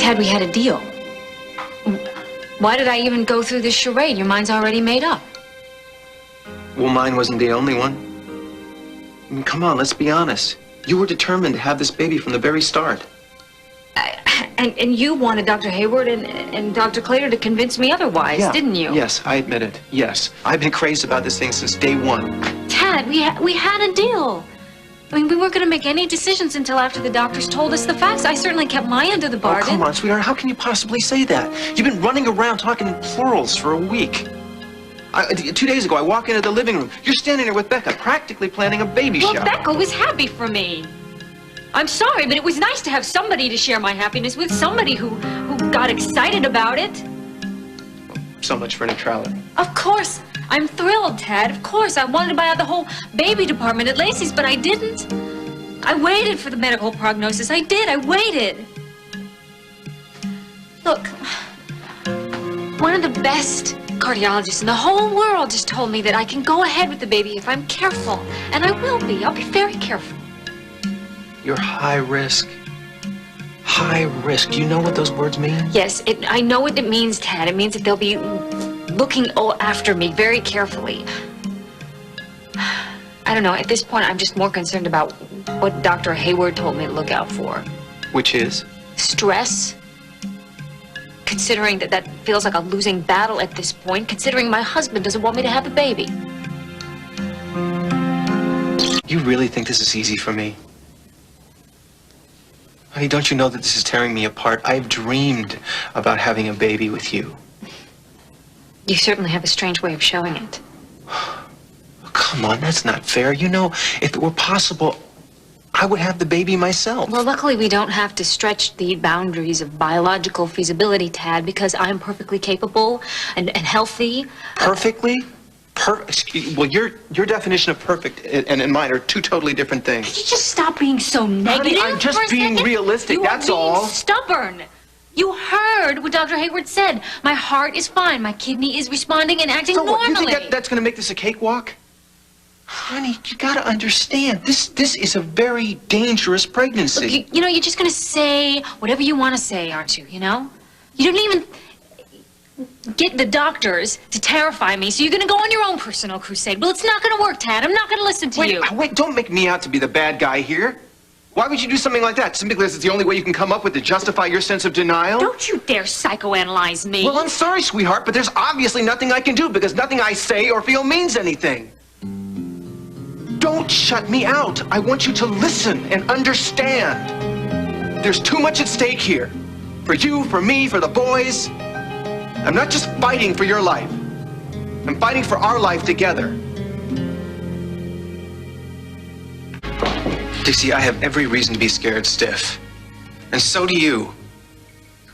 Ted, we had a deal. Why did I even go through this charade? Your mind's already made up. Well, mine wasn't the only one. I mean, come on, let's be honest. You were determined to have this baby from the very start. And you wanted Dr. Hayward and Dr. Clater to convince me otherwise, didn't you? Yes, I admit it. Yes. I've been crazy about this thing since day one. Ted, we had a deal. I mean, we weren't going to make any decisions until after the doctors told us the facts. I certainly kept my end of the bargain. Oh, come on, sweetheart. How can you possibly say that? You've been running around talking in plurals for a week. 2 days ago, I walk into the living room. You're standing there with Becca, practically planning a baby shower. Well, Becca was happy for me. I'm sorry, but it was nice to have somebody to share my happiness with, somebody who got excited about it. So much for neutrality. Of course. I'm thrilled, Ted. Of course. I wanted to buy out the whole baby department at Lacey's, but I didn't. I waited for the medical prognosis. I did. I waited. Look, one of the best cardiologists in the whole world just told me that I can go ahead with the baby if I'm careful. And I will be. I'll be very careful. You're high risk. High risk. Do you know what those words mean? Yes, I know what it means, Ted. It means that they'll be looking after me very carefully. I don't know. At this point, I'm just more concerned about what Dr. Hayward told me to look out for. Which is? Stress. Considering that feels like a losing battle at this point, considering my husband doesn't want me to have a baby. You really think this is easy for me? Honey, don't you know that this is tearing me apart? I've dreamed about having a baby with you. You certainly have a strange way of showing it. Come on, that's not fair. You know, if it were possible, I would have the baby myself. Well, luckily we don't have to stretch the boundaries of biological feasibility, Tad, because I'm perfectly capable and healthy. Perfectly? Well, your definition of perfect and mine are two totally different things. Can you just stop being so negative? Honey, I'm just being realistic, that's all. You are being stubborn. You heard what Dr. Hayward said. My heart is fine. My kidney is responding and acting normally. So what, you think that's going to make this a cakewalk? Honey, you got to understand, this is a very dangerous pregnancy. Look, you know, you're just going to say whatever you want to say, aren't you, you know? You didn't even get the doctors to terrify me, so you're going to go on your own personal crusade. Well, it's not going to work, Tad. I'm not going to listen to you. Wait, don't make me out to be the bad guy here. Why would you do something like that? Simply because it's the only way you can come up with to justify your sense of denial? Don't you dare psychoanalyze me. Well, I'm sorry, sweetheart, but there's obviously nothing I can do because nothing I say or feel means anything. Don't shut me out. I want you to listen and understand. There's too much at stake here. For you, for me, for the boys. I'm not just fighting for your life. I'm fighting for our life together. Dixie, I have every reason to be scared stiff. And so do you.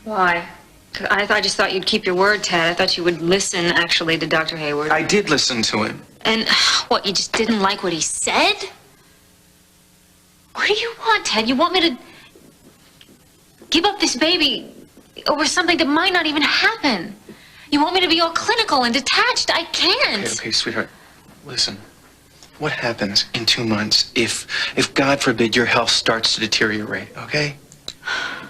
Why? I just thought you'd keep your word, Ted. I thought you would listen, actually, to Dr. Hayward. I did listen to him. And what, you just didn't like what he said? What do you want, Ted? You want me to give up this baby over something that might not even happen? You want me to be all clinical and detached? I can't. Okay, sweetheart. Listen. What happens in 2 months if God forbid, your health starts to deteriorate, okay?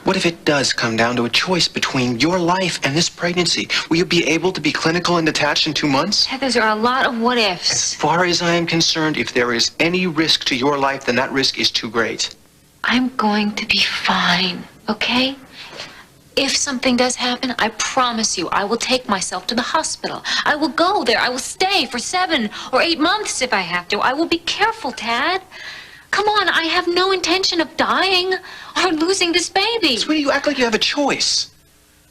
What if it does come down to a choice between your life and this pregnancy? Will you be able to be clinical and detached in 2 months? Ted, those are a lot of what ifs. As far as I am concerned, if there is any risk to your life, then that risk is too great. I'm going to be fine, okay? If something does happen, I promise you, I will take myself to the hospital. I will go there. I will stay for 7 or 8 months if I have to. I will be careful, Tad. Come on, I have no intention of dying or losing this baby. Sweetie, you act like you have a choice.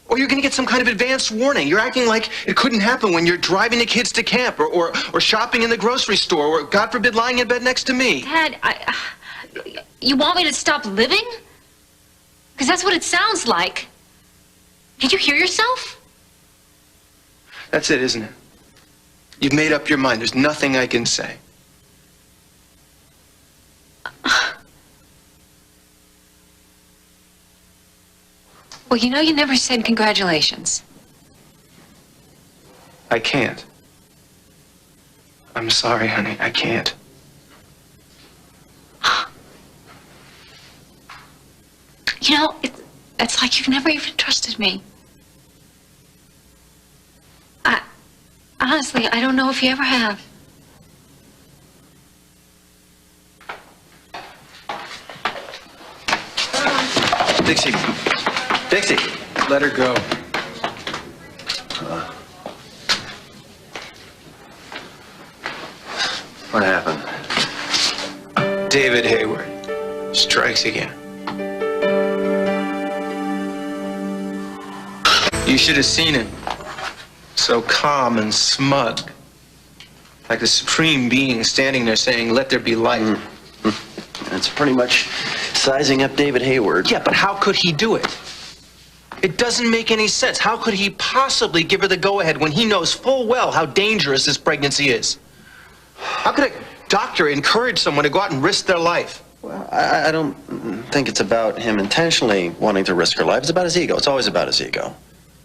Or you're going to get some kind of advance warning. You're acting like it couldn't happen when you're driving the kids to camp or shopping in the grocery store or, God forbid, lying in bed next to me. Tad, you want me to stop living? Because that's what it sounds like. Did you hear yourself? That's it, isn't it? You've made up your mind. There's nothing I can say. Well, you know you never said congratulations. I can't. I'm sorry, honey. I can't. You know, It's like you've never even trusted me. Honestly, I don't know if you ever have. Dixie. Dixie. Let her go. What happened? David Hayward strikes again. You should have seen him. So calm and smug. Like the supreme being standing there saying, "Let there be light." It's pretty much sizing up David Hayward. Yeah, but how could he do it? It doesn't make any sense. How could he possibly give her the go-ahead when he knows full well how dangerous this pregnancy is? How could a doctor encourage someone to go out and risk their life? Well, I don't think it's about him intentionally wanting to risk her life. It's about his ego. It's always about his ego.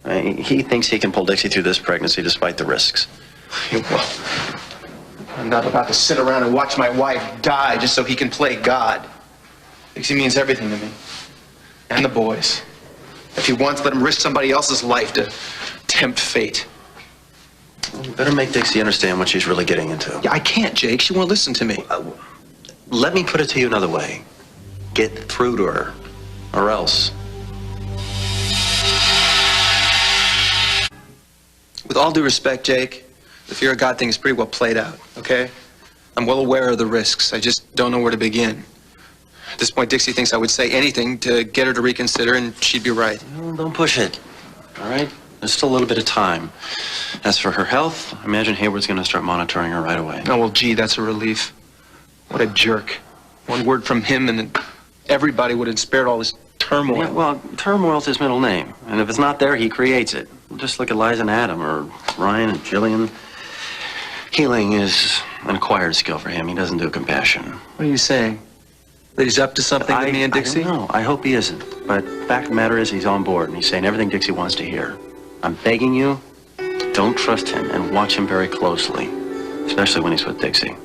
I mean, he thinks he can pull Dixie through this pregnancy despite the risks. Well, I'm not about to sit around and watch my wife die just so he can play God. Dixie means everything to me. And the boys. If he wants, let him risk somebody else's life to tempt fate. Well, you better make Dixie understand what she's really getting into. Yeah, I can't, Jake. She won't listen to me. Let me put it to you another way. Get through to her, or else. With all due respect, Jake, the fear of God thing is pretty well played out, okay? I'm well aware of the risks. I just don't know where to begin. At this point, Dixie thinks I would say anything to get her to reconsider, and she'd be right. Well, don't push it, all right? There's still a little bit of time. As for her health, I imagine Hayward's going to start monitoring her right away. Oh, well, gee, that's a relief. What a jerk. One word from him, and then everybody would have spared all this turmoil. Yeah, well, turmoil's his middle name. And if it's not there, he creates it. Just look at Liza and Adam, or Ryan and Jillian. Healing is an acquired skill for him. He doesn't do compassion. What are you saying? That he's up to something with me and Dixie? I don't know. I hope he isn't. But the fact of the matter is he's on board, and he's saying everything Dixie wants to hear. I'm begging you, don't trust him and watch him very closely, especially when he's with Dixie.